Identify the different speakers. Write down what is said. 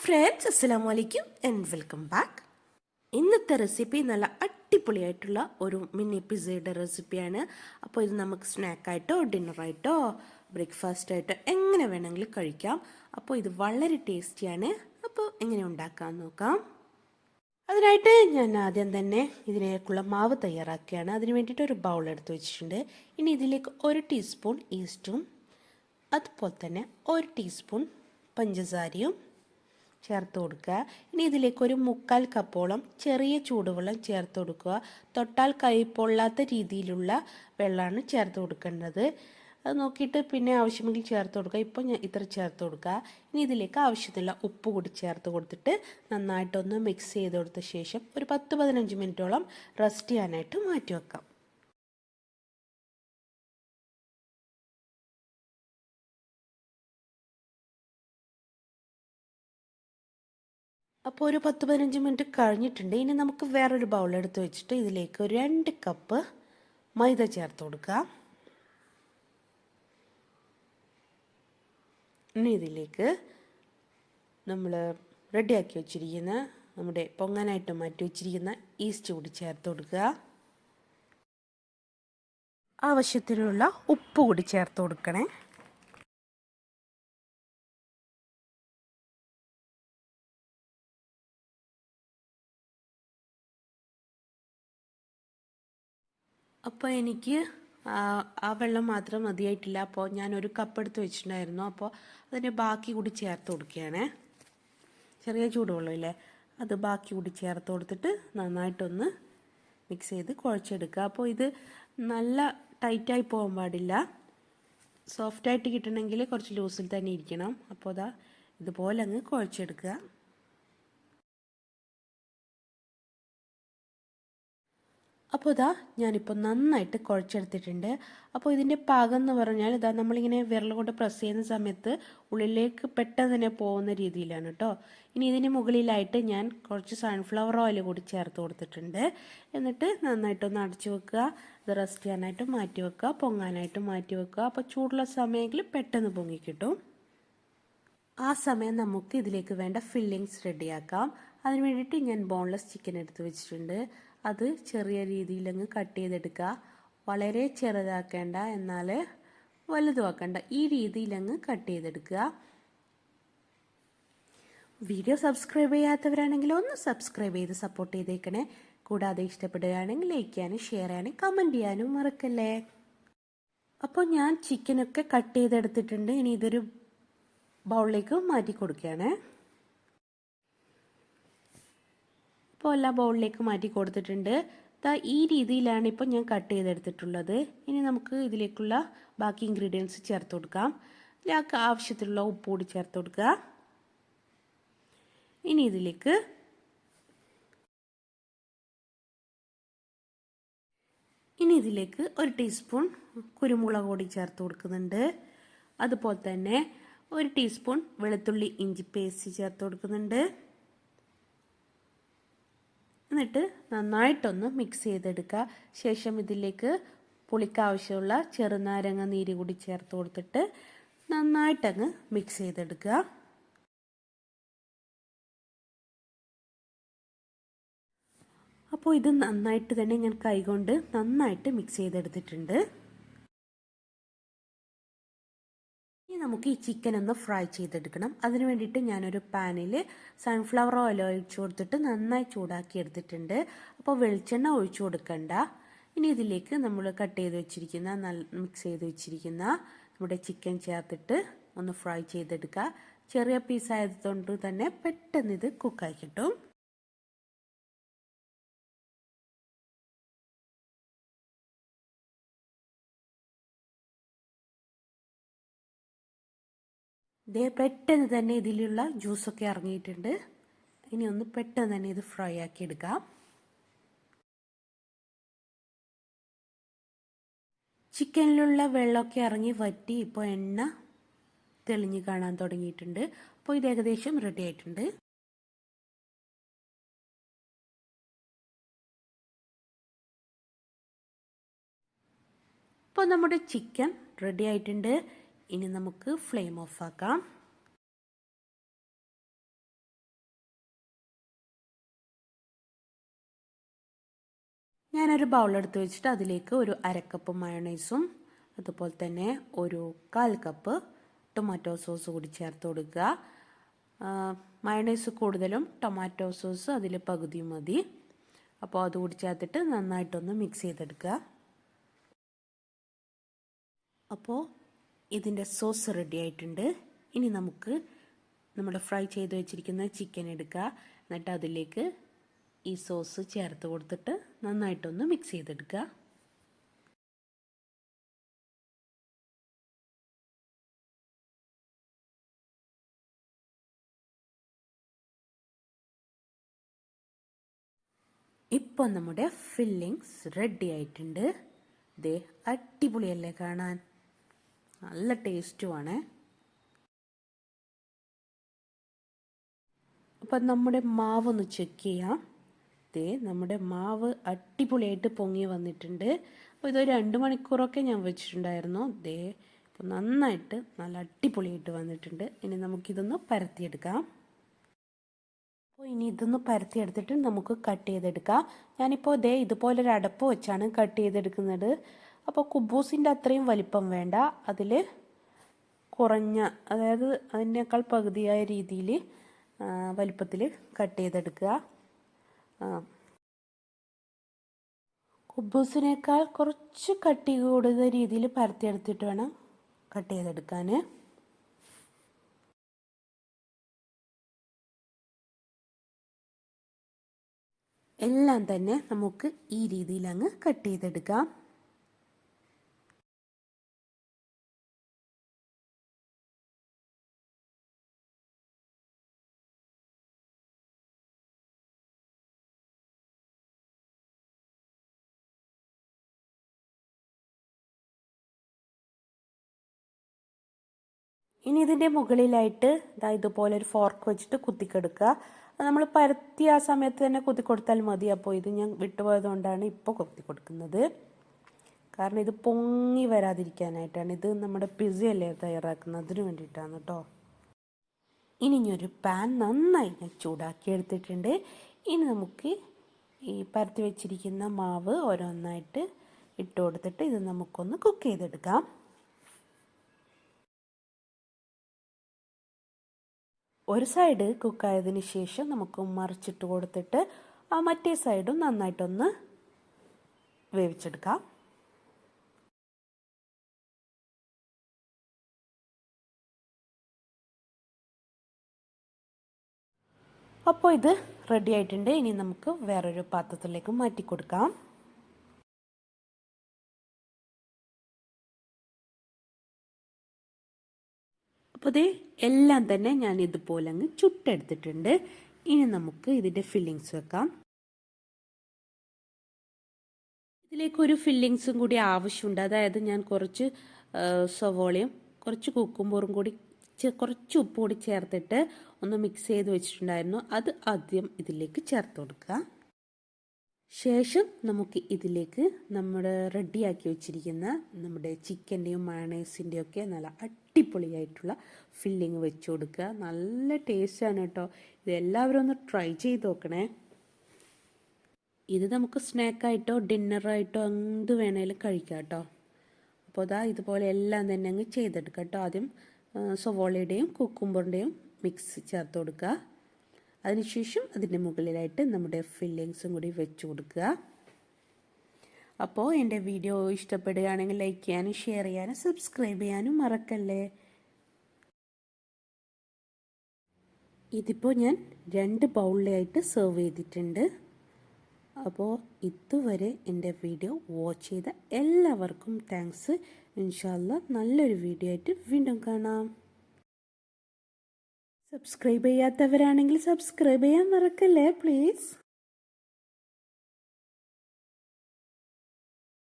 Speaker 1: Friends, അസ്സലാമു അലൈക്കും and welcome back. ഇന്നത്തെ റെസിപ്പി നല്ല അടിപൊളിയായിട്ടുള്ള ഒരു മിനി പിസ്സയുടെ റെസിപ്പിയാണ്. അപ്പോൾ ഇത് നമുക്ക് സ്നാക്കായിട്ടോ ഡിന്നറായിട്ടോ ബ്രേക്ക്ഫാസ്റ്റായിട്ടോ എങ്ങനെ വേണമെങ്കിലും കഴിക്കാം. അപ്പോൾ ഇത് വളരെ ടേസ്റ്റിയാണ്. അപ്പോൾ എങ്ങനെ ഉണ്ടാക്കാൻ നോക്കാം. അതിനായിട്ട് ഞാൻ ആദ്യം തന്നെ ഇതിലേക്കുള്ള മാവ് തയ്യാറാക്കുകയാണ്. അതിന് വേണ്ടിയിട്ട് ഒരു ബൗൾ എടുത്ത് വെച്ചിട്ടുണ്ട്. ഇനി ഇതിലേക്ക് 1 ടീസ്പൂൺ ഈസ്റ്റും അതുപോലെ തന്നെ 1 ടീസ്പൂൺ പഞ്ചസാരയും ചേർത്ത് കൊടുക്കുക. ഇനി ഇതിലേക്ക് ഒരു 1/4 കപ്പോളം ചെറിയ ചൂടുവെള്ളം ചേർത്ത് കൊടുക്കുക. തൊട്ടാൽ കൈ പൊള്ളാത്ത രീതിയിലുള്ള വെള്ളമാണ് ചേർത്ത് കൊടുക്കേണ്ടത്. അത് നോക്കിയിട്ട് പിന്നെ ആവശ്യമെങ്കിൽ ചേർത്ത് കൊടുക്കുക. ഇപ്പോൾ ഞാൻ ഇത്ര ചേർത്ത് കൊടുക്കുക. ഇനി ഇതിലേക്ക് ആവശ്യത്തിനുള്ള ഉപ്പ് കൂടി ചേർത്ത് കൊടുത്തിട്ട് നന്നായിട്ടൊന്ന് മിക്സ് ചെയ്ത് കൊടുത്ത ശേഷം ഒരു 10-15 മിനിറ്റോളം റെസ്റ്റ് ചെയ്യാനായിട്ട് മാറ്റി വെക്കാം. അപ്പോൾ ഒരു 10-15 മിനിറ്റ് കഴിഞ്ഞിട്ടുണ്ട്. ഇനി നമുക്ക് വേറൊരു ബൗൾ എടുത്ത് വെച്ചിട്ട് ഇതിലേക്ക് ഒരു 2 കപ്പ് മൈദ ചേർത്ത് കൊടുക്കുക. ഇനി ഇതിലേക്ക് നമ്മൾ റെഡിയാക്കി വെച്ചിരിക്കുന്ന നമ്മുടെ പൊങ്ങാനായിട്ട് മാറ്റി വെച്ചിരിക്കുന്ന ഈസ്റ്റ് കൂടി ചേർത്ത് കൊടുക്കുക. ആവശ്യത്തിനുള്ള ഉപ്പ് കൂടി ചേർത്ത് കൊടുക്കണേ. അപ്പോൾ എനിക്ക് ആ വെള്ളം മാത്രം മതിയായിട്ടില്ല. അപ്പോൾ ഞാൻ ഒരു കപ്പ് എടുത്ത് വെച്ചിട്ടുണ്ടായിരുന്നു. അപ്പോൾ അതിൻ്റെ ബാക്കി കൂടി ചേർത്ത് കൊടുക്കുകയാണ്. ചെറിയ ചൂടുവെള്ളമില്ലേ, അത് ബാക്കി കൂടി ചേർത്ത് കൊടുത്തിട്ട് നന്നായിട്ടൊന്ന് മിക്സ് ചെയ്ത് കുഴച്ചെടുക്കുക. അപ്പോൾ ഇത് നല്ല ടൈറ്റായി പോകാൻ പാടില്ല. സോഫ്റ്റായിട്ട് കിട്ടണമെങ്കിൽ കുറച്ച് ലൂസിൽ തന്നെ ഇരിക്കണം. അപ്പോൾ അതാ ഇതുപോലെ അങ്ങ് കുഴച്ചെടുക്കുക. അപ്പോൾ ഇതാ ഞാനിപ്പോൾ നന്നായിട്ട് കുഴച്ചെടുത്തിട്ടുണ്ട്. അപ്പോൾ ഇതിൻ്റെ പാകം എന്ന് പറഞ്ഞാൽ ഇതാ നമ്മളിങ്ങനെ വിരൽ കൊണ്ട് പ്രസ് ചെയ്യുന്ന സമയത്ത് ഉള്ളിലേക്ക് പെട്ടെന്ന് തന്നെ പോകുന്ന രീതിയിലാണ് കേട്ടോ. ഇനി ഇതിന് മുകളിലായിട്ട് ഞാൻ കുറച്ച് സൺഫ്ലവർ ഓയിൽ കൂടി ചേർത്ത് കൊടുത്തിട്ടുണ്ട്. എന്നിട്ട് നന്നായിട്ടൊന്ന് അടച്ചു വെക്കുക. ഇത് റെസ്റ്റ് ചെയ്യാനായിട്ട് മാറ്റി വെക്കുക, പൊങ്ങാനായിട്ട് മാറ്റി വെക്കുക. അപ്പോൾ ചൂടുള്ള സമയമെങ്കിൽ പെട്ടെന്ന് പൊങ്ങി കിട്ടും. ആ സമയം നമുക്ക് ഇതിലേക്ക് വേണ്ട ഫില്ലിങ്സ് റെഡിയാക്കാം. അതിന് വേണ്ടിയിട്ട് ഞാൻ ബോൺലെസ് ചിക്കൻ എടുത്ത് വെച്ചിട്ടുണ്ട്. അത് ചെറിയ രീതിയിലങ്ങ് കട്ട് ചെയ്തെടുക്കുക. വളരെ ചെറുതാക്കേണ്ട, എന്നാൽ വലുതുമാക്കേണ്ട, ഈ രീതിയിലങ്ങ് കട്ട് ചെയ്തെടുക്കുക. വീഡിയോ സബ്സ്ക്രൈബ് ചെയ്യാത്തവരാണെങ്കിൽ ഒന്ന് സബ്സ്ക്രൈബ് ചെയ്ത് സപ്പോർട്ട് ചെയ്തേക്കണേ. കൂടാതെ ഇഷ്ടപ്പെടുകയാണെങ്കിൽ ലൈക്ക് ചെയ്യാനും ഷെയർ ചെയ്യാനും കമൻറ്റ് ചെയ്യാനും മറക്കല്ലേ. അപ്പോൾ ഞാൻ ചിക്കനൊക്കെ കട്ട് ചെയ്തെടുത്തിട്ടുണ്ട്. ഇനി ഇതൊരു ബൗളിലേക്ക് മാറ്റി കൊടുക്കുകയാണ്. ഇപ്പോൾ എല്ലാ ബൗളിലേക്ക് മാറ്റി കൊടുത്തിട്ടുണ്ട്. ഈ രീതിയിലാണ് ഇപ്പോൾ ഞാൻ കട്ട് ചെയ്തെടുത്തിട്ടുള്ളത്. ഇനി നമുക്ക് ഇതിലേക്കുള്ള ബാക്കി ഇൻഗ്രീഡിയൻസ് ചേർത്ത് കൊടുക്കാം. ഇതിലേക്ക് ആവശ്യത്തിലുള്ള ഉപ്പ് കൂടി ചേർത്ത് കൊടുക്കുക. ഇനി ഇതിലേക്ക് 1 ടീസ്പൂൺ കുരുമുളക് പൊടി ചേർത്ത് കൊടുക്കുന്നുണ്ട്. അതുപോലെ തന്നെ 1 ടീസ്പൂൺ വെളുത്തുള്ളി ഇഞ്ചി പേസ്റ്റ് ചേർത്ത് കൊടുക്കുന്നുണ്ട്. എന്നിട്ട് നന്നായിട്ടൊന്ന് മിക്സ് ചെയ്തെടുക്കുക. ശേഷം ഇതിലേക്ക് പുളിക്ക് ആവശ്യമുള്ള ചെറുനാരങ്ങ നീര് കൂടി ചേർത്ത് കൊടുത്തിട്ട് നന്നായിട്ടങ്ങ് മിക്സ് ചെയ്തെടുക്കുക. അപ്പോൾ ഇത് നന്നായിട്ട് തന്നെ ഞാൻ കൈകൊണ്ട് നന്നായിട്ട് മിക്സ് ചെയ്തെടുത്തിട്ടുണ്ട്. ഇനി നമുക്ക് ഈ ചിക്കൻ ഒന്ന് ഫ്രൈ ചെയ്തെടുക്കണം. അതിന് വേണ്ടിയിട്ട് ഞാനൊരു പാനിൽ സൺഫ്ലവർ ഓയിൽ ഒഴിച്ചു കൊടുത്തിട്ട് നന്നായി ചൂടാക്കി എടുത്തിട്ടുണ്ട്. അപ്പോൾ വെളിച്ചെണ്ണ ഒഴിച്ചു കൊടുക്കണ്ട. ഇനി ഇതിലേക്ക് നമ്മൾ കട്ട് ചെയ്ത് വെച്ചിരിക്കുന്ന മിക്സ് ചെയ്ത് വെച്ചിരിക്കുന്ന നമ്മുടെ ചിക്കൻ ചേർത്തിട്ട് ഒന്ന് ഫ്രൈ ചെയ്തെടുക്കുക. ചെറിയ പീസായതുകൊണ്ട് തന്നെ പെട്ടെന്ന് ഇത് കുക്കായി കിട്ടും. പെട്ടെന്ന് തന്നെ ഇതിലുള്ള ജ്യൂസൊക്കെ ഇറങ്ങിയിട്ടുണ്ട്. ഇനി ഒന്ന് പെട്ടെന്ന് തന്നെ ഇത് ഫ്രൈ ആക്കി എടുക്കാം. ചിക്കനിലുള്ള വെള്ളമൊക്കെ ഇറങ്ങി വറ്റി ഇപ്പോൾ എണ്ണ തെളിഞ്ഞ് കാണാൻ തുടങ്ങിയിട്ടുണ്ട്. അപ്പോൾ ഇത് ഏകദേശം റെഡി ആയിട്ടുണ്ട്. ഇപ്പോൾ നമ്മുടെ ചിക്കൻ റെഡി ആയിട്ടുണ്ട്. ഇനി നമുക്ക് ഫ്ലെയിം ഓഫ് ആക്കാം. ഞാനൊരു ബൗളെടുത്ത് വെച്ചിട്ട് അതിലേക്ക് ഒരു അരക്കപ്പ് മയോണൈസും അതുപോലെ തന്നെ ഒരു 1/4 കപ്പ് ടൊമാറ്റോ സോസ് കൂടി ചേർത്ത് കൊടുക്കുക. മയോണൈസ് കൂടുതലും ടൊമാറ്റോ സോസ് അതിൽ പകുതി മതി. അപ്പോൾ അതുകൂടി ചേർത്തിട്ട് നന്നായിട്ടൊന്ന് മിക്സ് ചെയ്തെടുക്കുക. അപ്പോൾ ഇതിൻ്റെ സോസ് റെഡി ആയിട്ടുണ്ട്. ഇനി നമുക്ക് നമ്മൾ ഫ്രൈ ചെയ്ത് വെച്ചിരിക്കുന്ന ചിക്കൻ എടുക്കുക. എന്നിട്ട് അതിലേക്ക് ഈ സോസ് ചേർത്ത് കൊടുത്തിട്ട് നന്നായിട്ടൊന്ന് മിക്സ് ചെയ്തെടുക്കുക. ഇപ്പോൾ നമ്മുടെ ഫില്ലിങ്സ് റെഡി ആയിട്ടുണ്ട്. ദേ അടിപൊളിയല്ലേ കാണാൻ, നല്ല ടേസ്റ്റുമാണ്. അപ്പം നമ്മുടെ മാവൊന്ന് ചെക്ക് ചെയ്യാം. ദേ നമ്മുടെ മാവ് അടിപൊളിയായിട്ട് പൊങ്ങി വന്നിട്ടുണ്ട്. അപ്പോൾ ഇതൊരു 2 മണിക്കൂറൊക്കെ ഞാൻ വെച്ചിട്ടുണ്ടായിരുന്നു. ദേ ഇപ്പോൾ നന്നായിട്ട് നല്ല അടിപൊളിയായിട്ട് വന്നിട്ടുണ്ട്. ഇനി നമുക്കിതൊന്ന് പരത്തിയെടുക്കാം. അപ്പോൾ ഇനി ഇതൊന്ന് പരത്തിയെടുത്തിട്ട് നമുക്ക് കട്ട് ചെയ്തെടുക്കാം. ഞാനിപ്പോൾ ദേ ഇതുപോലൊരു അടപ്പ് വെച്ചാണ് കട്ട് ചെയ്തെടുക്കുന്നത്. അപ്പോൾ കുബൂസിൻ്റെ അത്രയും വലിപ്പം വേണ്ട, അതിൽ കുറഞ്ഞ, അതായത് അതിനേക്കാൾ പകുതിയായ രീതിയിൽ വലിപ്പത്തിൽ കട്ട് ചെയ്തെടുക്കുക. കുബൂസിനേക്കാൾ കുറച്ച് കട്ടി കൂടുതൽ രീതിയിൽ പരത്തിയെടുത്തിട്ട് വേണം കട്ട് ചെയ്തെടുക്കാൻ. എല്ലാം തന്നെ നമുക്ക് ഈ രീതിയിൽ അങ്ങ് കട്ട് ചെയ്തെടുക്കാം. ഇനി ഇതിൻ്റെ മുകളിലായിട്ട് ഇതുപോലെ ഒരു ഫോർക്ക് വെച്ചിട്ട് കുത്തിക്കെടുക്കുക. നമ്മൾ പരത്തി ആ സമയത്ത് തന്നെ കുത്തി കൊടുത്താൽ മതി. അപ്പോൾ ഇത് ഞാൻ വിട്ടുപോയതുകൊണ്ടാണ് ഇപ്പോൾ കുത്തി കൊടുക്കുന്നത്. കാരണം ഇത് പൊങ്ങി വരാതിരിക്കാനായിട്ടാണ്. ഇത് നമ്മുടെ പിസയല്ലേ തയ്യാറാക്കുന്നത്, അതിന് വേണ്ടിയിട്ടാണ് കേട്ടോ. ഇനി ഒരു പാൻ നന്നായി ഞാൻ ചൂടാക്കി എടുത്തിട്ടുണ്ട്. ഇനി നമുക്ക് ഈ പരത്തി വെച്ചിരിക്കുന്ന മാവ് ഓരോന്നായിട്ട് ഇട്ട് കൊടുത്തിട്ട് ഇത് നമുക്കൊന്ന് കുക്ക് ചെയ്തെടുക്കാം. ഒരു സൈഡ് കുക്കായതിന് ശേഷം നമുക്ക് മറിച്ചിട്ട് കൊടുത്തിട്ട് മറ്റേ സൈഡും നന്നായിട്ടൊന്ന് വേവിച്ചെടുക്കാം. അപ്പോൾ ഇത് റെഡി ആയിട്ടുണ്ട്. ഇനി നമുക്ക് വേറൊരു പാത്രത്തിലേക്ക് മാറ്റി കൊടുക്കാം. അപ്പോൾ ഇത് എല്ലാം തന്നെ ഞാൻ ഇതുപോലെ അങ്ങ് ചുട്ടെടുത്തിട്ടുണ്ട്. ഇനി നമുക്ക് ഇതിൻ്റെ ഫില്ലിങ്സ് വെക്കാം. ഇതിലേക്കൊരു ഫില്ലിങ്സും കൂടി ആവശ്യമുണ്ട്. അതായത് ഞാൻ കുറച്ച് സവോളയും കുറച്ച് കുക്കുംബറും കൂടി കുറച്ച് ഉപ്പ് കൂടി ചേർത്തിട്ട് ഒന്ന് മിക്സ് ചെയ്ത് വെച്ചിട്ടുണ്ടായിരുന്നു. അത് ആദ്യം ഇതിലേക്ക് ചേർത്ത് കൊടുക്കുക. ശേഷം നമുക്ക് ഇതിലേക്ക് നമ്മുടെ റെഡിയാക്കി വെച്ചിരിക്കുന്ന നമ്മുടെ ചിക്കൻ്റെയും മയണൈസിൻ്റെയും ഒക്കെ നല്ല അടിപൊളിയായിട്ടുള്ള ഫില്ലിങ് വെച്ച് കൊടുക്കുക. നല്ല ടേസ്റ്റാണ് കേട്ടോ. ഇത് എല്ലാവരും ഒന്ന് ട്രൈ ചെയ്ത് നോക്കണേ. ഇത് നമുക്ക് സ്നാക്കായിട്ടോ ഡിന്നറായിട്ടോ എന്ത് വേണേലും കഴിക്കാം കേട്ടോ. അപ്പോൾ ഇതുപോലെ എല്ലാം തന്നെ അങ്ങ് ചെയ്തെടുക്കാം കേട്ടോ. ആദ്യം സവോളയുടെയും കുക്കുംബറിൻ്റെയും മിക്സ് ചേർത്ത് കൊടുക്കുക. അതിനുശേഷം അതിൻ്റെ മുകളിലായിട്ട് നമ്മുടെ ഫില്ലിങ്സും കൂടി വെച്ച് കൊടുക്കുക. അപ്പോൾ എൻ്റെ വീഡിയോ ഇഷ്ടപ്പെടുകയാണെങ്കിൽ ലൈക്ക് ചെയ്യാനും ഷെയർ ചെയ്യാനും സബ്സ്ക്രൈബ് ചെയ്യാനും മറക്കല്ലേ. ഇതിപ്പോൾ ഞാൻ 2 ബൗളിലായിട്ട് സെർവ് ചെയ്തിട്ടുണ്ട്. അപ്പോൾ ഇതുവരെ എൻ്റെ വീഡിയോ വാച്ച് ചെയ്ത എല്ലാവർക്കും താങ്ക്സ്. ഇൻഷാ അല്ലാഹ് നല്ലൊരു വീഡിയോ ആയിട്ട് വീണ്ടും കാണാം. സബ്സ്ക്രൈബ് ചെയ്യാത്തവരാണെങ്കിൽ സബ്സ്ക്രൈബ് ചെയ്യാൻ മറക്കല്ലേ പ്ലീസ്.